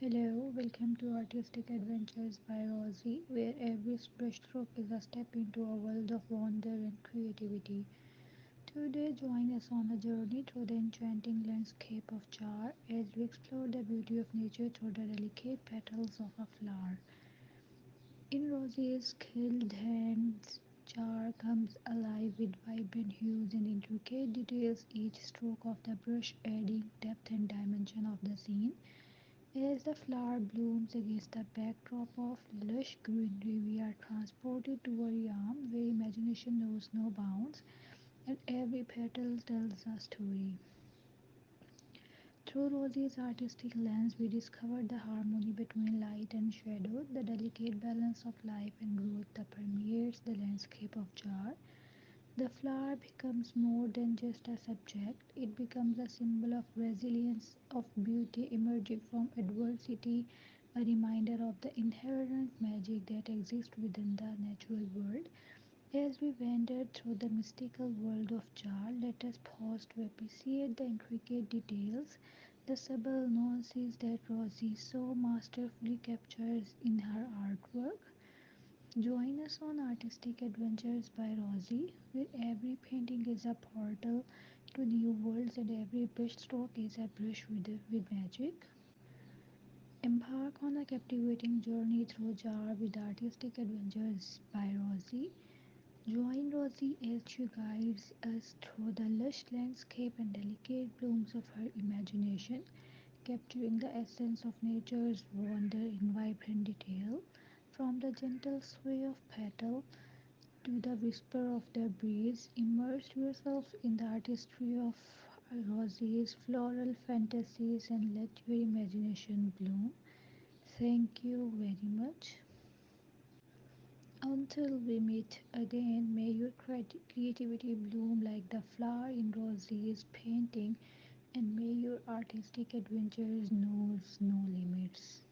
Hello, welcome to Artistic Adventures by Rosie, where every brushstroke is a step into a world of wonder and creativity. Today, join us on a journey through the enchanting landscape of Jaar as we explore the beauty of nature through the delicate petals of a flower. In Rosie's skilled hands, Jaar comes alive with vibrant hues and intricate details, each stroke of the brush adding depth and dimension of the scene. As the flower blooms against the backdrop of lush greenery, we are transported to a realm where imagination knows no bounds and every petal tells a story. Through Rosie's artistic lens, we discover the harmony between light and shadow, the delicate balance of life and growth that permeates the landscape of Jar. The flower becomes more than just a subject, it becomes a symbol of resilience, of beauty emerging from adversity, a reminder of the inherent magic that exists within the natural world. As we wander through the mystical world of Jar, let us pause to appreciate the intricate details, the subtle nuances that Rosie so masterfully captures in her artwork. Join us on Artistic Adventures by Rosie, where every painting is a portal to new worlds and every brushstroke is a brush with magic. Embark on a captivating journey through Jar with Artistic Adventures by Rosie. Join Rosie as she guides us through the lush landscape and delicate blooms of her imagination, capturing the essence of nature's wonder in vibrant detail. From the gentle sway of petal to the whisper of the breeze, immerse yourself in the artistry of Rosie's floral fantasies and let your imagination bloom. Thank you very much. Until we meet again, may your creativity bloom like the flower in Rosie's painting, and may your artistic adventures know no limits.